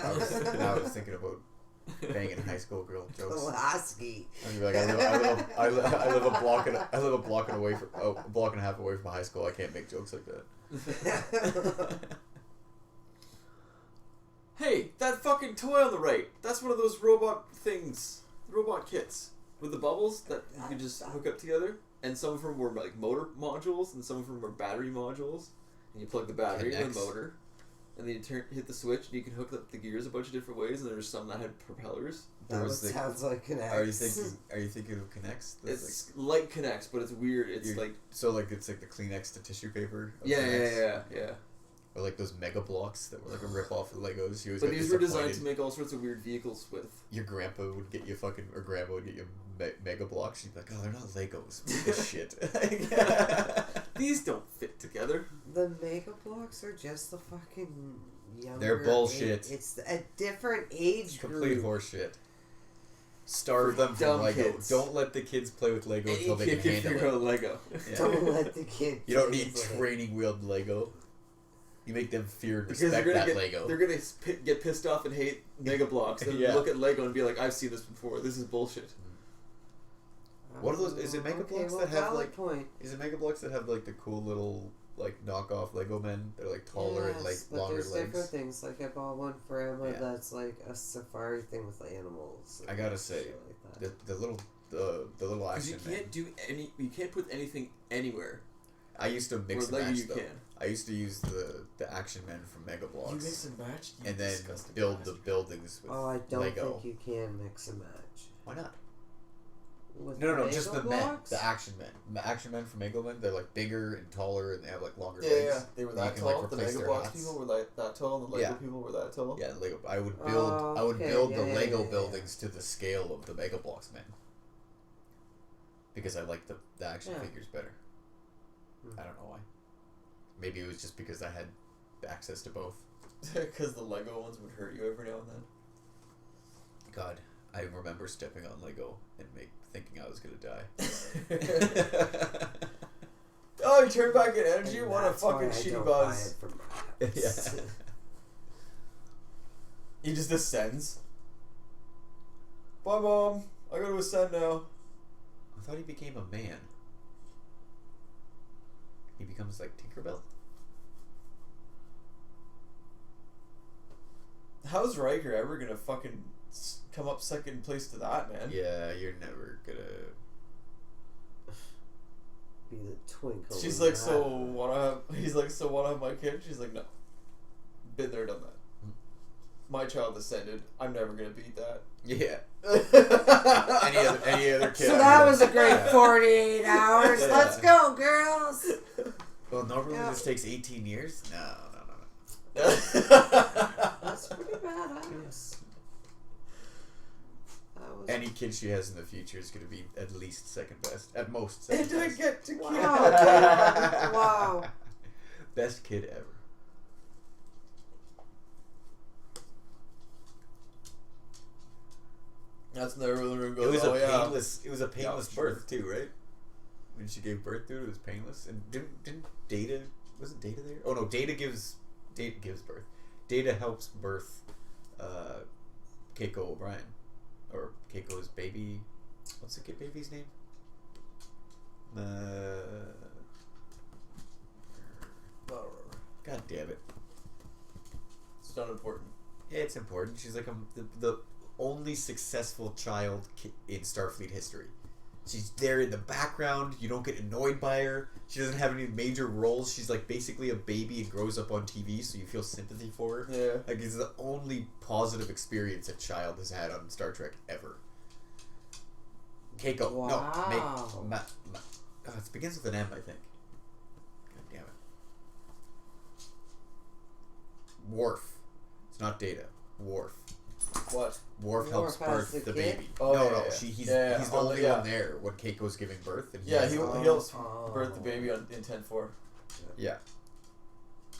I was thinking about banging high school girl jokes. Pulaski. I'm gonna be like, I live a block and a block and a half away from high school. I can't make jokes like that. Hey, that fucking toy on the right. That's one of those robot things. Robot kits. With the bubbles that you can just hook up together. And some of them were like motor modules and some of them were battery modules. And you plug the battery in the motor. And then you hit the switch and you can hook up the gears a bunch of different ways. And there's some that had propellers. Sounds like an Are you thinking of Connects? It's like Connects, but it's weird. It's like it's like the Kleenex to tissue paper. of yeah. Connects. Or like those Mega Blocks that were like a rip off of Legos. But these were designed to make all sorts of weird vehicles with. Your grandpa would get you or grandma would get you Mega Blocks. She'd be like, oh, they're not Legos. This shit. These don't fit together. The Mega Blocks are just the fucking younger. They're bullshit. It's a different age Complete group. horseshit. Starve them from Dumb Lego. kids. Don't let the kids play with Lego until they can handle figure it. out Lego. Yeah. Don't let the kid. You don't play need with it. training wheeled Lego. You make them fear and Because respect they're gonna that get, Lego. They're gonna get pissed off and hate Mega Blocks and Yeah. look at Lego and be like, I've seen this before. This is bullshit. What are those? Is it Mega Blocks that have valid like? point. Is it Mega Blocks that have like the cool little like knockoff Lego men? They're like taller and like Yes, but longer there's legs. different things. Like I bought one for Emma Yeah. that's like a safari thing with animals. I gotta say, shit like that. the little Because action you can't do you can't put anything anywhere. I used to mix Where and Lego match you though. can. I used to use the action men from Mega Blocks and match. and then build the buildings with Oh, I don't Lego. think you can mix and match. Why not? With No, Lego just the blocks? men, the action men. The action men from Mega Men, they're like bigger and taller and they have like longer Yeah, legs. yeah, they were You that can, tall. like, The replace Mega their Blocks hats. people were like that tall, and the Lego Yeah. people were that tall. Yeah, Lego. I would build. Oh, I would okay, build yeah, the yeah, Lego yeah. buildings to the scale of the Mega Blocks men. Because I like the action Yeah. figures better. I don't know why. Maybe it was just because I had access to both. Because the Lego ones would hurt you every now and then. God, I remember stepping on Lego and thinking I was gonna die. Oh, you turn back in energy? And What a that's why fucking I shitty don't buzz. buy it from Yeah. He just ascends. Bye, Mom. I gotta ascend now. I thought he became a man. He becomes like Tinkerbell. How's Riker ever gonna fucking come up second place to that, man? Yeah, you're never gonna. Be the twinkle. She's in like, the so eye. wanna have? He's like, so wanna have my kid? She's like, no. Been there, done that. My child ascended. I'm never gonna beat that. Yeah. any other kid. So I that would- was a great Yeah. 48 hours. Yeah. Let's go, girls. Well, normally Yeah. this takes 18 years. No. That's pretty badass. That was Any kid she has in the future is going to be at least second best. At most It second didn't best. get to Wow. Kira. Wow. Best kid ever. That's never when the room It goes. was Oh a yeah. painless. It was a painless sure. birth too, right? When she gave birth to it, it was painless. And didn't Data, wasn't Data there? Oh no, Data gives birth. Data helps birth Keiko O'Brien, or Keiko's baby. What's the kid baby's name? God damn it. It's not important. Yeah, it's important. She's like the only successful child in Starfleet history. She's there in the background. You don't get annoyed by her. She doesn't have any major roles. She's like basically a baby and grows up on TV, so you feel sympathy for her. Yeah. Like, it's the only positive experience a child has had on Star Trek ever. Keiko. Wow. No, it begins with an M, I think. God damn it. Worf. It's not Data. Worf. What? Worf helps Worf has birth the the kid? baby. Oh, no, yeah, no, yeah. he's Yeah, the only one there when Keiko's giving birth. And Yeah, has- he helps birth the baby in 10-4. Yeah.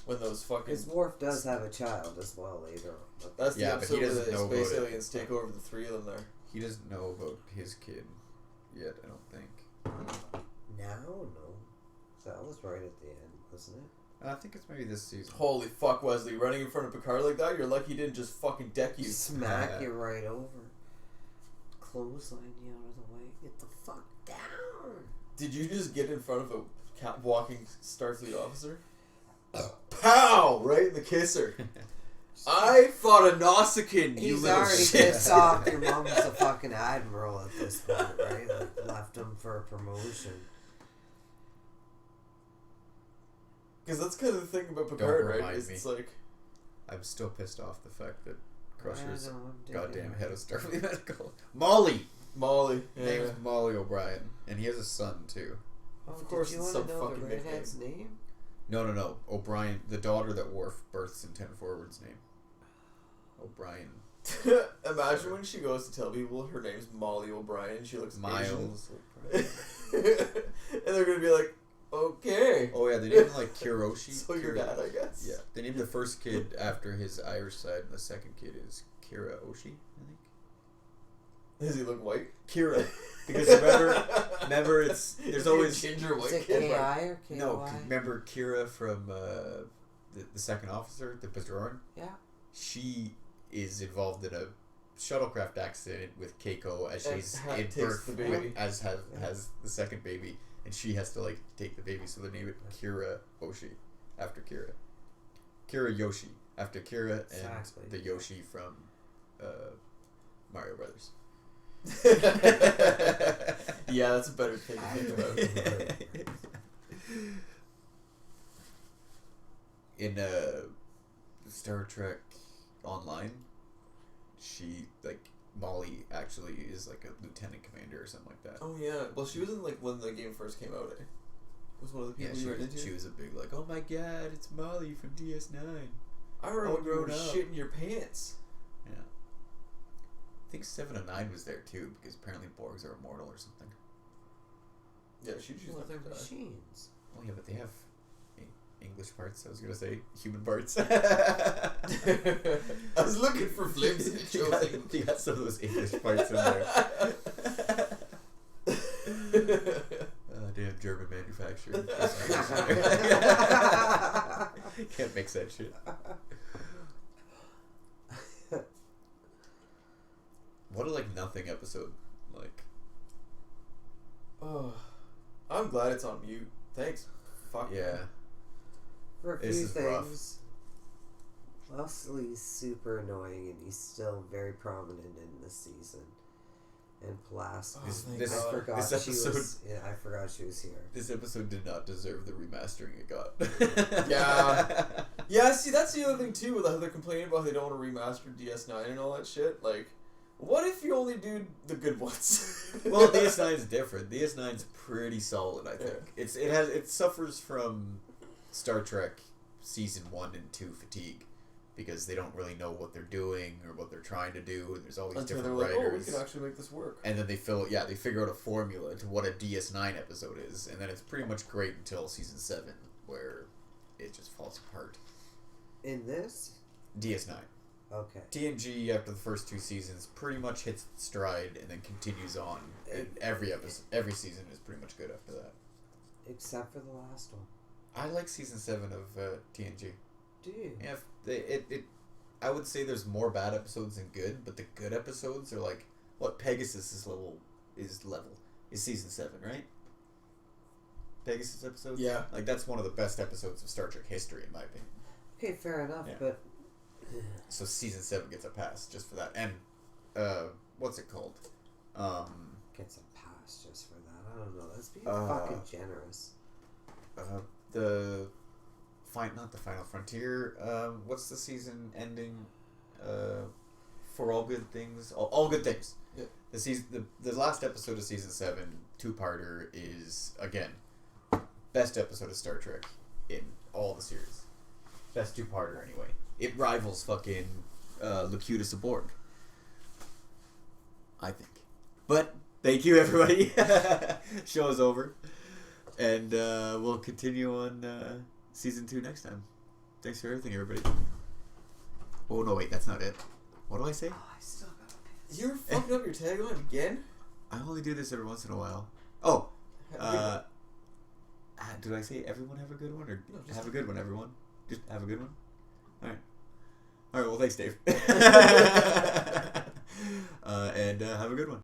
When those fucking... Because Worf does have a child as well later on. But That's the Yeah, but he episode where doesn't the know space about it. aliens take over the three of them there. He doesn't know about his kid yet, I don't think. now, no. That was right at the end, wasn't it? I think it's maybe this season. Holy fuck, Wesley. Running in front of Picard like that, you're lucky he didn't just fucking deck you. Smack Yeah. you right over. Clothesline you out of the way. Get the fuck down. Did you just get in front of a walking Starfleet officer? Pow! Right in the kisser. I fought a Nausicaan, you He's little already shit. pissed off. Your mom's a fucking admiral at this point, right? Like, left him for a promotion. Because that's kind of the thing about Picard, right? remind Is me. it's like... I'm still pissed off the fact that Crusher's I know, I'm goddamn digging head it. of Starfleet Medical. Molly! Molly. His name is Molly O'Brien. And he has a son, too. Oh, Of course did you it's want to some know the fucking redhead's name? No. O'Brien, the daughter that Worf births in 10 Forward's name. O'Brien. Imagine when she goes to tell people her name's Molly O'Brien. She looks Miles. Asian. And they're going to be like, okay. Oh, yeah, they named him like Kiroshi. So your dad, I guess. Yeah. They named the first kid after his Irish side, and the second kid is Kira Oshi, I think. Does he look white? Kira. Because remember, there's Is he a always... ginger Is white it kid. K.I. or K.Y.? No, remember Kira from the second officer, the Bajoran? Yeah. She is involved in a shuttlecraft accident with Keiko as And she's in takes birth, the baby. has the second baby, and she has to like take the baby, so they name it Kira Oshi after Kira. Kira Yoshi after Kira Exactly. and the Yoshi from Mario Brothers. Yeah, that's a better thing to think about. In Star Trek Online, Molly actually is like a lieutenant commander or something like that. Oh yeah, well she was in like when the game first came out. Was one of the Yeah, people you were into. she was a big like, oh my god, it's Molly from DS9. I remember all when you were grown up. shitting your pants. Yeah. I think 7 of 9 was there too, because apparently Borgs are immortal or something. Yeah, she just Well, they're never died. machines. Oh yeah, but they have English parts. I was gonna say human parts. I was looking for flips and it you, chose you got some of those English parts in there. Damn German manufacturing. Can't mix that shit. What a like nothing episode. Like, Oh, I'm glad it's on mute. Thanks. Fuck yeah. For a This few is rough. things, Leslie's super annoying, and he's still very prominent in this season. And Pulaski, Oh, thank I God. forgot this she episode- was. Yeah, I forgot she was here. This episode did not deserve the remastering it got. Yeah. Yeah, see, that's the other thing too, with how they're complaining about how they don't want to remaster DS9 and all that shit. Like, what if you only do the good ones? Well, DS9 is different. DS9 is pretty solid, I think. It suffers from Star Trek season 1 and 2 fatigue because they don't really know what they're doing or what they're trying to do, and there's all these Until they're different like, writers. oh, we can actually make this work. And then they figure out a formula to what a DS9 episode is, and then it's pretty much great until season 7, where it just falls apart. In this, DS9. okay. TNG after the first 2 seasons pretty much hits stride and then continues on, and every season is pretty much good after that. Except for the last one. I like season 7 of TNG. Do you? Yeah, I would say there's more bad episodes than good, but the good episodes are like what Pegasus is season 7, right? Pegasus episode. Yeah. Like that's one of the best episodes of Star Trek history, in my opinion. Okay, fair enough, Yeah. but So season 7 gets a pass just for that. And what's it called? gets a pass just for that. I don't know. That's being Uh, fucking generous. Not the Final Frontier. What's the season ending? For All Good Things. All Good Things. Yeah. The last episode of season 7, 2-parter, is again best episode of Star Trek in all the series. Best 2-parter anyway. It rivals fucking Locutus of Borg, I think. But thank you, everybody. Show is over, and we'll continue on season 2 next time. Thanks for everything, everybody. Oh no, wait, that's not it. What do I say? Oh, I still got a You're fucking up your tagline again? I only do this every once in a while. Oh, did I say everyone have a good one, or No, just have a good one, everyone? Just have a good one. All right. Well, thanks, Dave. And have a good one.